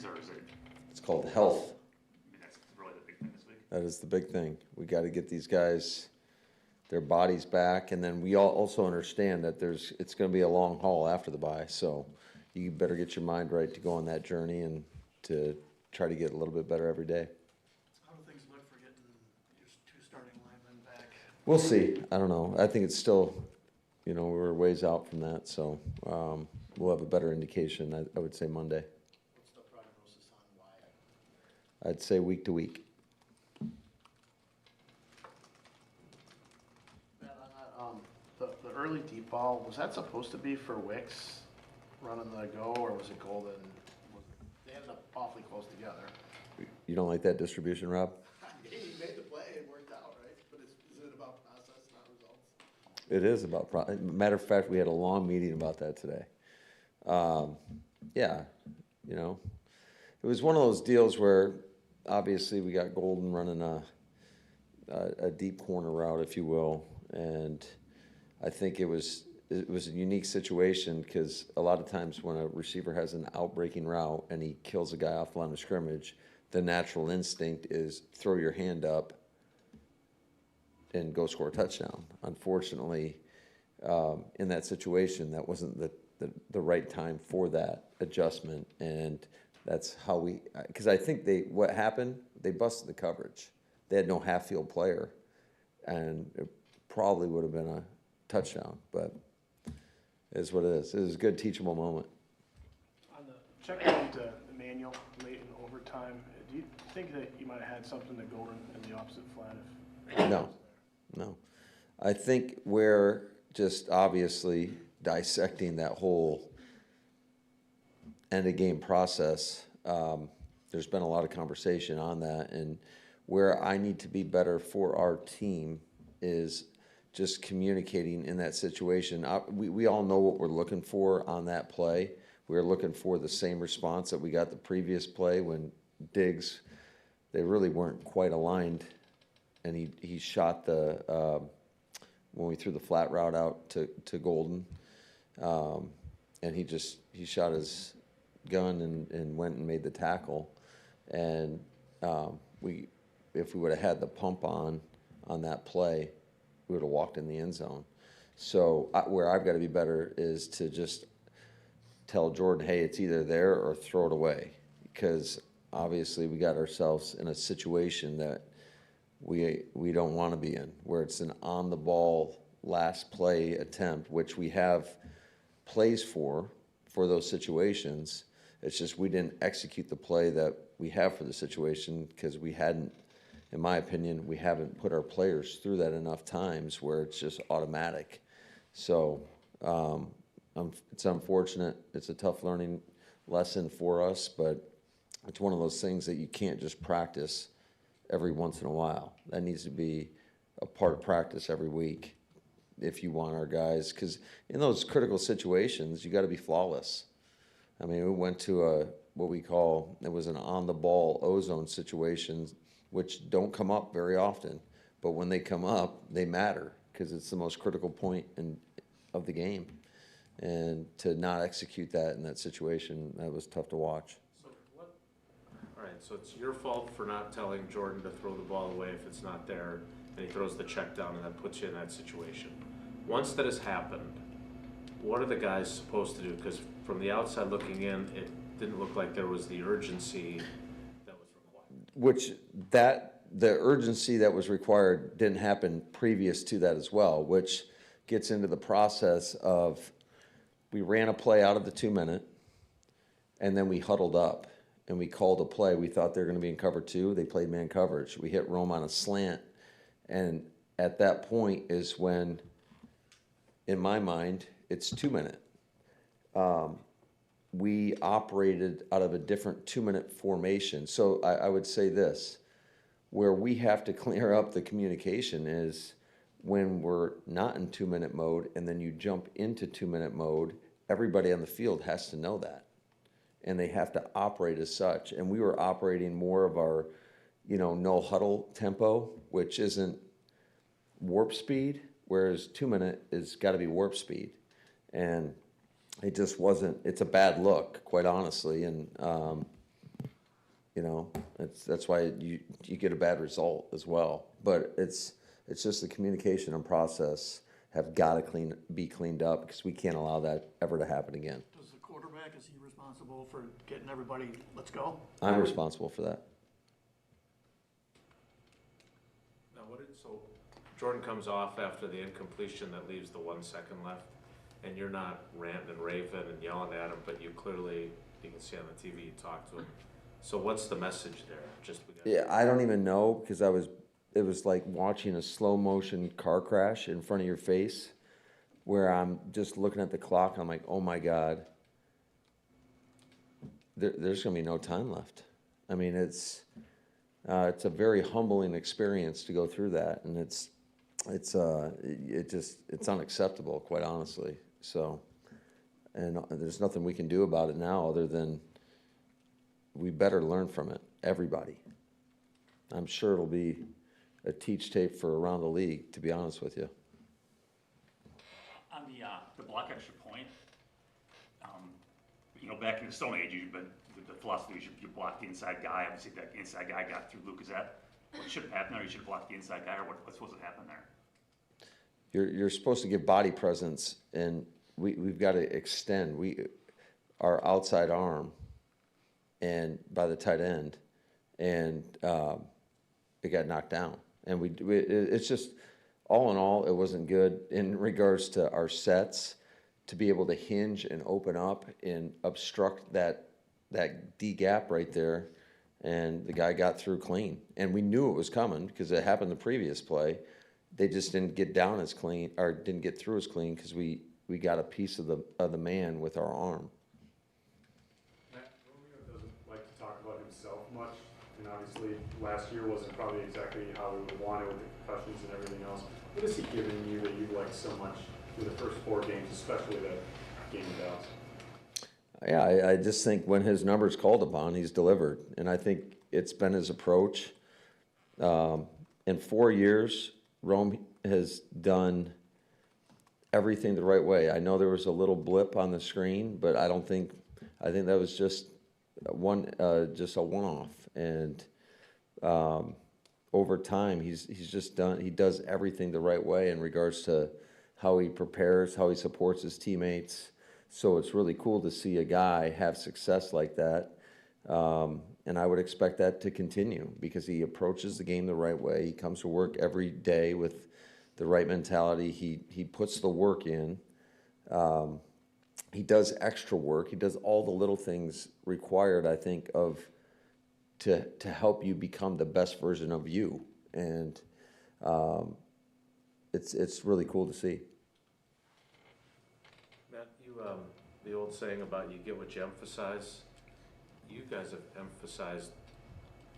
Or is it? It's called health. I mean, that's really the big thing this week. That is the big thing. We got to get these guys their bodies back, and then we all also understand that it's going to be a long haul after the bye. So you better get your mind right to go on that journey and to try to get a little bit better every day. How do things look for getting your two starting linemen back? We'll see. I don't know. I think it's still, we're a ways out from that. So we'll have a better indication. I would say Monday. What's the prognosis on why? I'd say week to week. Matt, on that, the early deep ball, was that supposed to be for Wicks running the go, or was it Golden? They ended up awfully close together. You don't like that distribution, Rob? He made the play, it worked out, right? But is it about process, not results? It is about matter of fact, we had a long meeting about that today. Yeah, it was one of those deals where obviously we got Golden running a deep corner route, if you will, and I think it was a unique situation because a lot of times when a receiver has an out-breaking route and he kills a guy off the line of scrimmage, the natural instinct is throw your hand up and go score a touchdown. Unfortunately, in that situation, that wasn't the right time for that adjustment, and that's how because I think what happened, they busted the coverage. They had no half-field player, and it probably would have been a touchdown, but it is what it is. It was a good teachable moment. On the check into Emmanuel late in overtime, do you think that you might have had something to Golden in the opposite flat? No. I think we're just obviously dissecting that whole end of game process. There's been a lot of conversation on that, and where I need to be better for our team is just communicating in that situation. We all know what we're looking for on that play. We're looking for the same response that we got the previous play when Diggs, they really weren't quite aligned, and he shot the when we threw the flat route out to Golden, and he shot his gun and went and made the tackle, and if we would have had the pump on that play, we would have walked in the end zone. So where I've got to be better is to just tell Jordan, hey, it's either there or throw it away, because obviously we got ourselves in a situation that we don't want to be in, where it's an on-the-ball last play attempt, which we have plays for those situations. It's just we didn't execute the play that we have for the situation because we hadn't, in my opinion, we haven't put our players through that enough times where it's just automatic. So it's unfortunate. It's a tough learning lesson for us, but it's one of those things that you can't just practice every once in a while. That needs to be a part of practice every week if you want our guys, because in those critical situations, you got to be flawless. I mean, we went to what we call, it was an on-the-ball ozone situation, which don't come up very often, but when they come up, they matter because it's the most critical point of the game. And to not execute that in that situation, that was tough to watch. All right, so it's your fault for not telling Jordan to throw the ball away if it's not there, and he throws the check down, and that puts you in that situation. Once that has happened, what are the guys supposed to do? Because from the outside looking in, it didn't look like there was the urgency that was required. The urgency that was required didn't happen previous to that as well, which gets into the process of we ran a play out of the 2-minute, and then we huddled up. And we called a play. We thought they were going to be in cover 2. They played man coverage. We hit Rome on a slant. And at that point is when, in my mind, it's 2-minute. We operated out of a different 2-minute formation. So I would say this, where we have to clear up the communication is when we're not in 2-minute mode and then you jump into 2-minute mode, everybody on the field has to know that. And they have to operate as such. And we were operating more of our, no huddle tempo, which isn't warp speed, whereas 2-minute is got to be warp speed. And it just wasn't, it's a bad look, quite honestly. And, that's why you get a bad result as well. But it's just the communication and process have got to be cleaned up because we can't allow that ever to happen again. Does the quarterback, is he responsible for getting everybody, let's go? I'm responsible for that. Now, so Jordan comes off after the incompletion that leaves the 1 second left, and you're not ranting and raving and yelling at him, but you can see on the TV, you talk to him. So what's the message there? Yeah, I don't even know because it was like watching a slow motion car crash in front of your face where I'm just looking at the clock. I'm like, oh my God, there's going to be no time left. I mean, it's a very humbling experience to go through that. And it's unacceptable, quite honestly. So, and there's nothing we can do about it now other than we better learn from it, everybody. I'm sure it'll be a teach tape for around the league, to be honest with you. On the block extra point, back in the Stone Age, the philosophy was you block the inside guy. Obviously, that inside guy got through Luke. Is that what should have happened there? You should have blocked the inside guy, or what's supposed to happen there? You're supposed to give body presence, and we've got to extend our outside arm, and by the tight end, and it got knocked down. And it's just, all in all, it wasn't good in regards to our sets to be able to hinge and open up and obstruct that D gap right there. And the guy got through clean. And we knew it was coming because it happened the previous play. they just didn't get down as clean, or didn't get through as clean, because we got a piece of the man with our arm. Matt, Romeo doesn't like to talk about himself much, and obviously last year wasn't probably exactly how we would want it with the concussions and everything else. What has he given you that you like so much through the first 4 games, especially that game with Doubs? Yeah, I just think when his number's called upon, he's delivered. And I think it's been his approach. In 4 years, Rome has done everything the right way. I know there was a little blip on the screen, but I think that was just a one-off. And over time, he does everything the right way in regards to how he prepares, how he supports his teammates. So it's really cool to see a guy have success like that. And I would expect that to continue because he approaches the game the right way. He comes to work every day with the right mentality. He puts the work in. He does extra work. He does all the little things required, I think, to help you become the best version of you. And it's really cool to see. Matt, the old saying about you get what you emphasize, you guys have emphasized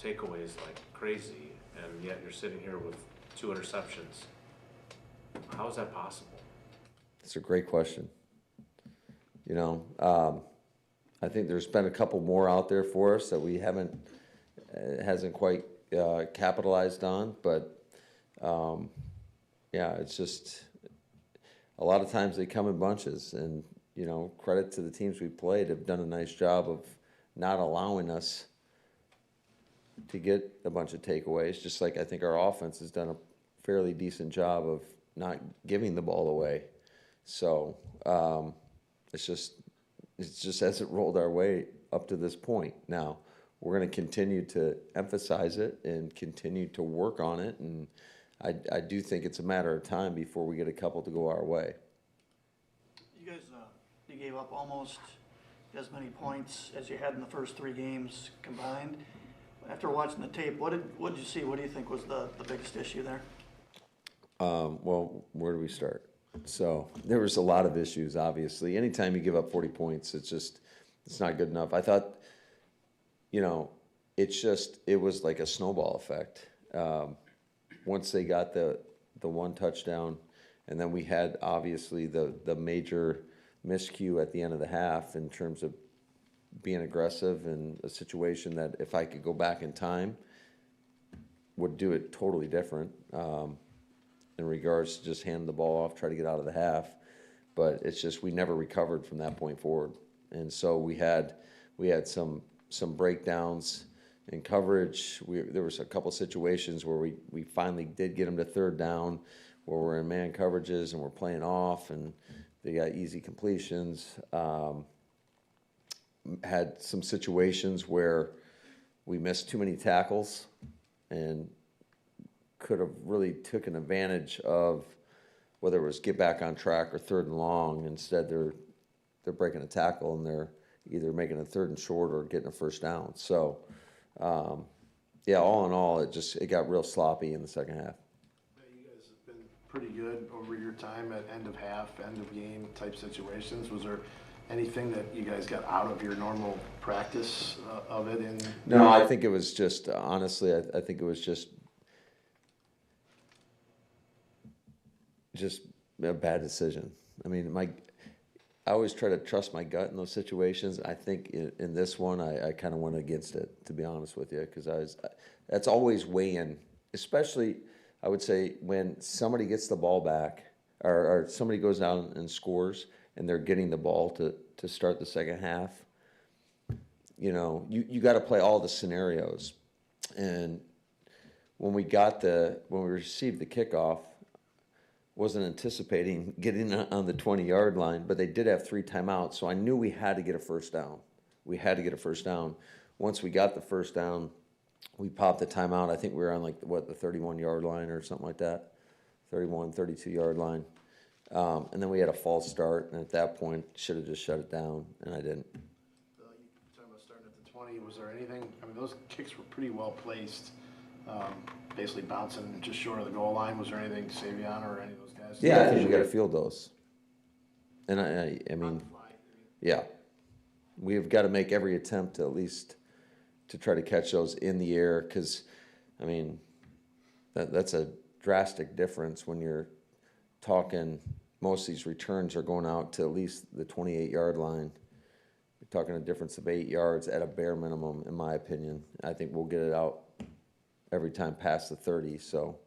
takeaways like crazy, and yet you're sitting here with 2 interceptions. How is that possible? It's a great question. You know, I think there's been a couple more out there for us that we hasn't quite capitalized on, but yeah, it's just a lot of times they come in bunches, and you know, credit to the teams we played have done a nice job of not allowing us to get a bunch of takeaways, just like I think our offense has done a fairly decent job of not giving the ball away. So it's just as it rolled our way up to this point. Now, we're going to continue to emphasize it and continue to work on it, and I do think it's a matter of time before we get a couple to go our way. You guys, you gave up almost as many points as you had in the first 3 games combined. After watching the tape, what did you see? What do you think was the biggest issue there? Well, where do we start? So there was a lot of issues, obviously. Anytime you give up 40 points, it's not good enough. I thought, you know, it was like a snowball effect. Once they got the 1 touchdown, and then we had obviously the major miscue at the end of the half in terms of being aggressive in a situation that if I could go back in time, would do it totally different in regards to just hand the ball off, try to get out of the half. But it's just we never recovered from that point forward. And so we had some breakdowns in coverage. There was a couple situations where we finally did get them to 3rd down, where we're in man coverages and we're playing off, and they got easy completions. Had some situations where we missed too many tackles and could have really taken advantage of whether it was get back on track or 3rd and long. Instead, they're breaking a tackle and they're either making a 3rd and short or getting a 1st down. So, yeah, all in all, it got real sloppy in the second half. You guys have been pretty good over your time at end of half, end of game type situations. Was there anything that you guys got out of your normal practice of it? No, I think it was just, honestly, I think it was just a bad decision. I mean, I always try to trust my gut in those situations. I think in this one, I kind of went against it, to be honest with you, because that's always weighing, especially, I would say, when somebody gets the ball back or somebody goes down and scores and they're getting the ball to start the second half. You know, you got to play all the scenarios. And when we received the kickoff, wasn't anticipating getting on the 20-yard line, but they did have 3 timeouts, so I knew we had to get a 1st down. We had to get a 1st down. Once we got the 1st down, we popped the timeout. I think we were on the 31-yard line or something like that, 31, 32-yard line. And then we had a false start, and at that point, should have just shut it down, and I didn't. You talking about starting at the 20, was there anything, I mean, those kicks were pretty well placed. basically bouncing just short of the goal line. Was there anything Savion or any of those guys? Yeah, I think we got to field those. And I mean, yeah, we've got to make every attempt at least to try to catch those in the air, because, I mean, that's a drastic difference when you're talking. Most of these returns are going out to at least the 28-yard line. You're talking a difference of 8 yards at a bare minimum, in my opinion. I think we'll get it out every time past the 30. So,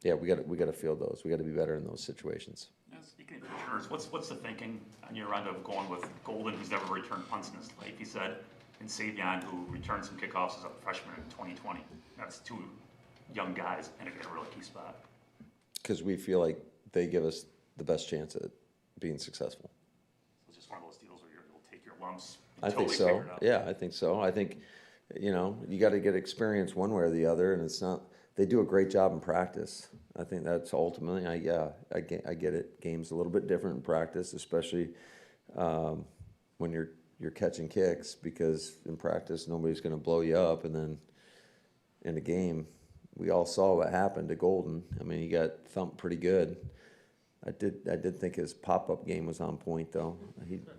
yeah, we got to field those. We got to be better in those situations. Speaking of returners, what's the thinking on your end of going with Golden, who's never returned punts in his life, he said, and Savion, who returned some kickoffs as a freshman in 2020? That's two young guys in a really key spot. Because we feel like they give us the best chance at being successful. So it's just one of those deals where you'll take your lumps. I think so. Yeah, I think so. I think, you got to get experience one way or the other, and it's not. They do a great job in practice. I think that's ultimately. I get it. Game's a little bit different in practice, especially when you're catching kicks, because in practice nobody's going to blow you up, and then in a game, we all saw what happened to Golden. I mean, he got thumped pretty good. I did think his pop-up game was on point, though.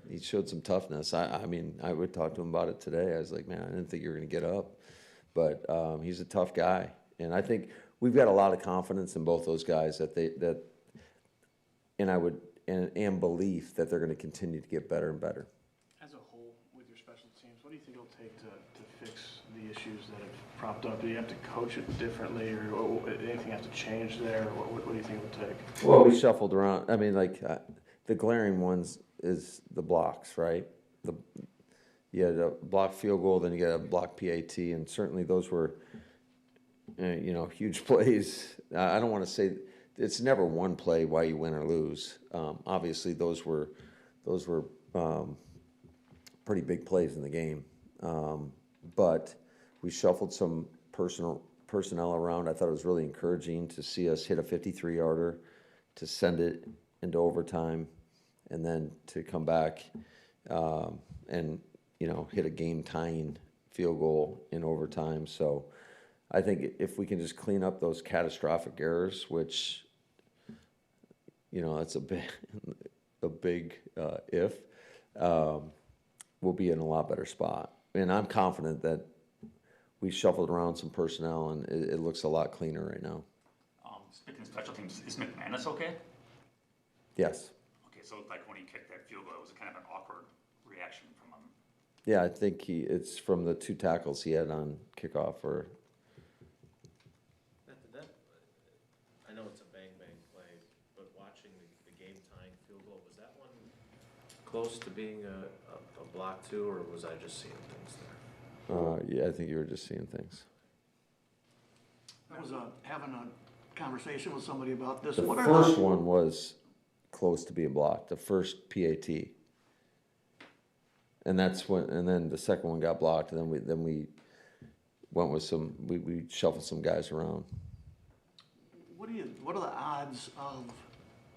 He showed some toughness. I mean, I would talk to him about it today. I was like, man, I didn't think you were going to get up. But he's a tough guy. And I think we've got a lot of confidence in both those guys and belief that they're going to continue to get better and better. As a whole, with your special teams, what do you think it'll take to fix the issues that have propped up? Do you have to coach it differently, or anything have to change there? What do you think it will take? Well, we shuffled around. I mean, the glaring ones is the blocks, right? You had a block field goal, then you got a block PAT, and certainly those were, huge plays. I don't want to say it's never one play why you win or lose. Obviously, those were pretty big plays in the game. But we shuffled some personnel around. I thought it was really encouraging to see us hit a 53-yarder, to send it into overtime, and then to come back and hit a game-tying field goal in overtime. So I think if we can just clean up those catastrophic errors, which that's a big if, we'll be in a lot better spot. And I'm confident that we shuffled around some personnel, and it looks a lot cleaner right now. Speaking of special teams, is McManus okay? Yes. Okay, so like when he kicked that field goal, it was kind of an awkward reaction from him. Yeah, I think it's from the 2 tackles he had on kickoff. I know it's a bang play, but watching the game-tying field goal, was that one close to being a block too, or was I just seeing things there? Yeah, I think you were just seeing things. I was having a conversation with somebody about this. The first one was close to being blocked, the first PAT. And then the second one got blocked, and then we went with we shuffled some guys around. What are the odds of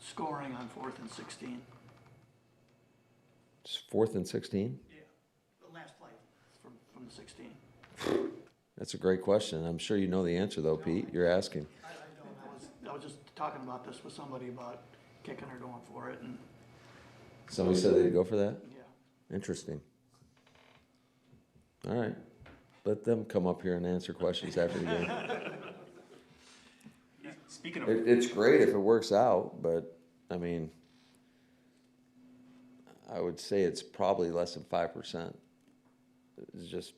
scoring on 4th and 16? It's 4th and 16? Yeah, the last play from the 16. That's a great question. I'm sure you know the answer, though, Pete. You're asking. I don't. I was just talking about this with somebody about kicking or going for it, and Somebody said they'd go for that? yeah. Interesting. All right. Let them come up here and answer questions after the game. Speaking of, It's great if it works out, but, I mean, I would say it's probably less than 5%. It's just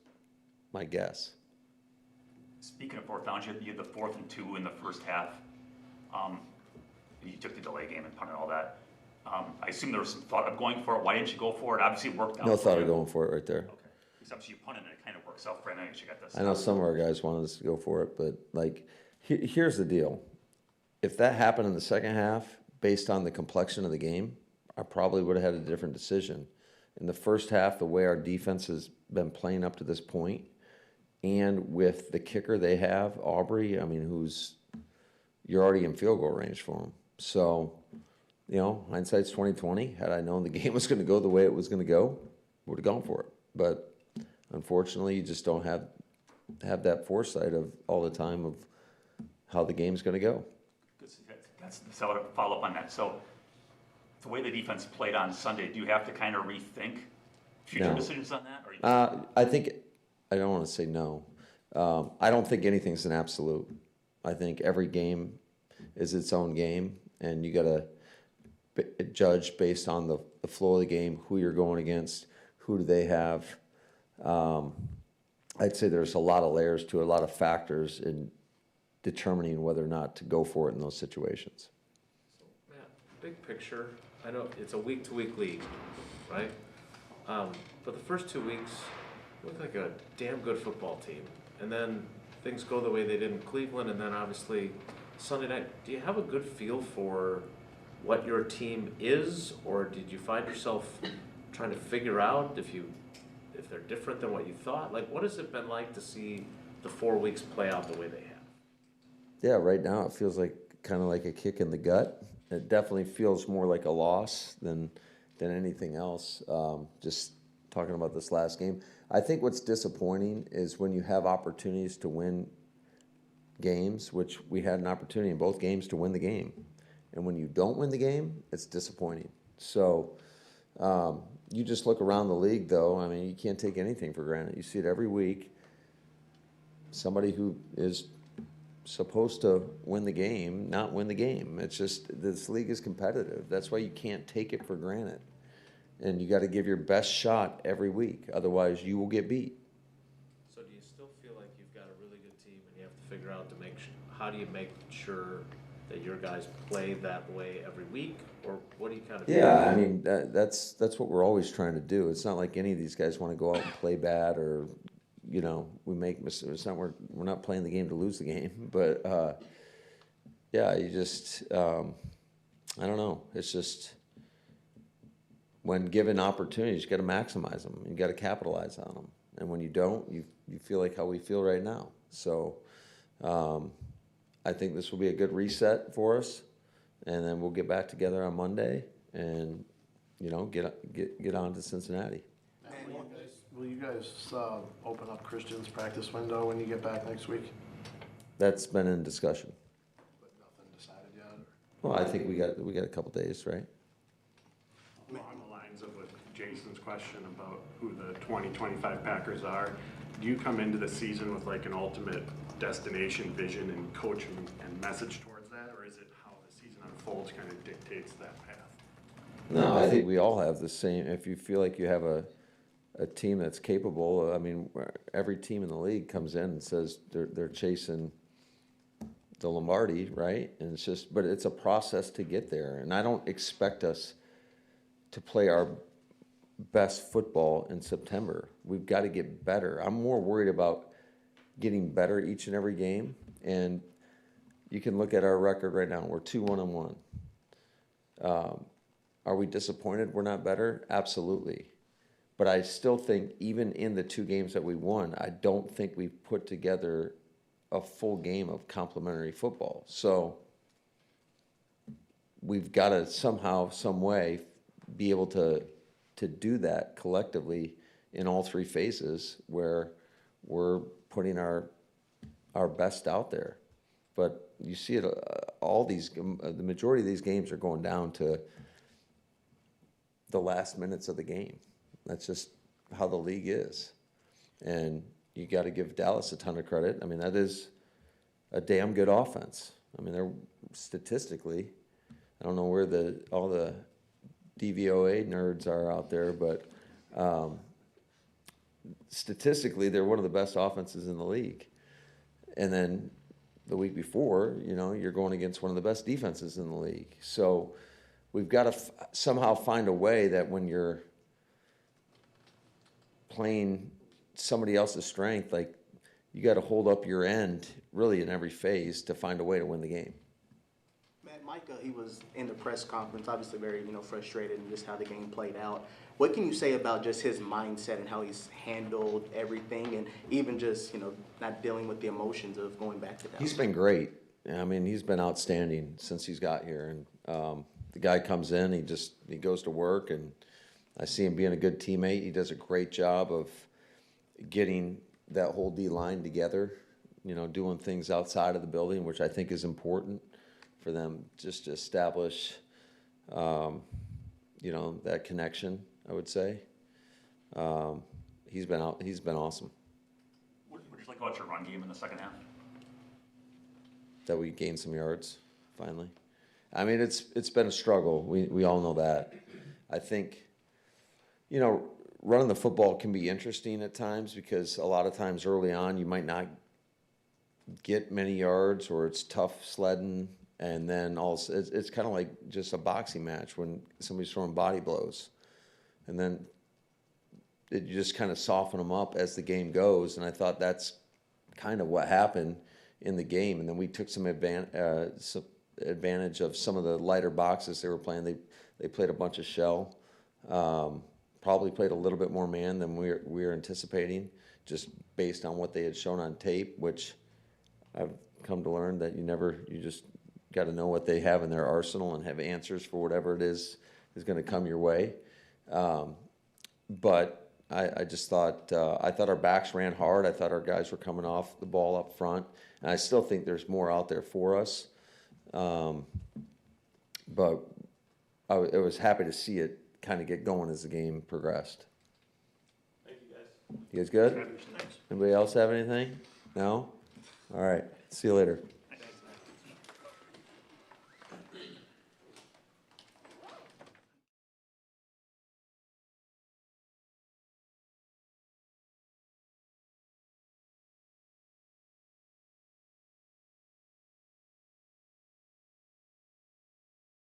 my guess. speaking of fourth downs, you had the 4th and 2 in the first half. You took the delay game and punted all that. I assume there was some thought of going for it. Why didn't you go for it? Obviously, it worked out. No thought of going for it right there. Okay. Because obviously you punted and it kind of works out for you. I know you got this. I know some of our guys wanted us to go for it, but here's the deal. If that happened in the second half, based on the complexion of the game, I probably would have had a different decision. In the first half, the way our defense has been playing up to this point, and with the kicker they have, Aubrey, I mean, you're already in field goal range for him. So, hindsight's 20/20. Had I known the game was going to go the way it was going to go, would have gone for it. But unfortunately, you just don't have have that foresight of all the time of how the game's going to go. So I follow up on that. So the way the defense played on Sunday, do you have to kind of rethink future No. decisions on that? Or I think, I don't want to say no. I don't think anything's an absolute. I think every game is its own game, and you got to judge based on the flow of the game, who you're going against, who do they have. I'd say there's a lot of layers to it, a lot of factors in determining whether or not to go for it in those situations. Matt, big picture, I know it's a week-to-week league, right? But the first 2 weeks, you look like a damn good football team. And then things go the way they did in Cleveland, and then obviously Sunday night. Do you have a good feel for what your team is, or did you find yourself trying to figure out if they're different than what you thought? Like, what has it been like to see the 4 weeks play out the way they have? Yeah, right now it feels like kind of like a kick in the gut. It definitely feels more like a loss than anything else. Just talking about this last game, I think what's disappointing is when you have opportunities to win games, which we had an opportunity in both games to win the game, and when you don't win the game, it's disappointing. So you just look around the league, though. I mean, you can't take anything for granted. You see it every week. Somebody who is supposed to win the game, not win the game. It's just, this league is competitive. That's why you can't take it for granted. And you got to give your best shot every week. Otherwise, you will get beat. So do you still feel like you've got a really good team, and you have to figure out how do you make sure that your guys play that way every week, or what do you kind of? Yeah, I mean that's what we're always trying to do. It's not like any of these guys want to go out and play bad, or we make mistakes. It's not we're not playing the game to lose the game, but yeah, you just I don't know. It's just when given opportunities, you got to maximize them. You got to capitalize on them, and when you don't, you feel like how we feel right now. So I think this will be a good reset for us, and then we'll get back together on Monday and get on to Cincinnati. Will you guys open up Christian's practice window when you get back next week? That's been in discussion. But nothing decided yet? Or? Well, I think we got a couple days, right? Along the lines of with Jason's question about who the 2025 Packers are, do you come into the season with like an ultimate destination vision and coach and message towards that, or is it how the season unfolds kind of dictates that path? No, I think we all have the same. If you feel like you have a team that's capable, I mean, every team in the league comes in and says they're chasing the Lombardi, right? And it's just, but it's a process to get there. And I don't expect us to play our best football in September. We've got to get better. I'm more worried about getting better each and every game. And you can look at our record right now. We're 2-1-1. Are we disappointed we're not better? Absolutely. But I still think even in the 2 games that we won, I don't think we've put together a full game of complementary football. So we've got to somehow, some way, be able to do that collectively in all 3 phases where we're putting our best out there. But you see it, the majority of these games are going down to the last minutes of the game. That's just how the league is. And you got to give Dallas a ton of credit. I mean, that is a damn good offense. I mean, they're statistically, I don't know where all the DVOA nerds are out there, but statistically, they're one of the best offenses in the league. And then the week before, you're going against one of the best defenses in the league. So we've got to somehow find a way that when you're playing somebody else's strength, like you got to hold up your end really in every phase to find a way to win the game. Matt, Micah, he was in the press conference, obviously very, frustrated in just how the game played out. What can you say about just his mindset and how he's handled everything, and even just, not dealing with the emotions of going back to Dallas? He's been great. I mean, he's been outstanding since he's got here. And the guy comes in, he goes to work, and I see him being a good teammate. He does a great job of getting that whole D line together, you know, doing things outside of the building, which I think is important for them just to establish, you know, that connection, I would say. He's been awesome. What did you like about your run game in the second half? That we gained some yards, finally. I mean, it's been a struggle. We all know that. I think, you know, running the football can be interesting at times because a lot of times early on you might not get many yards or it's tough sledding, and then also it's kind of like just a boxing match when somebody's throwing body blows, and then you just kind of soften them up as the game goes, and I thought that's kind of what happened in the game, and then we took some advantage of some of the lighter boxes they were playing. They played a bunch of shell, probably played a little bit more man than we were anticipating, just based on what they had shown on tape, which I've come to learn that you just got to know what they have in their arsenal and have answers for whatever it is going to come your way. But I just thought I thought our backs ran hard. I thought our guys were coming off the ball up front, and I still think there's more out there for us. But I was happy to see it kind of get going as the game progressed. Thank you, guys. You guys good? Thanks. Anybody else have anything? No? All right. See you later.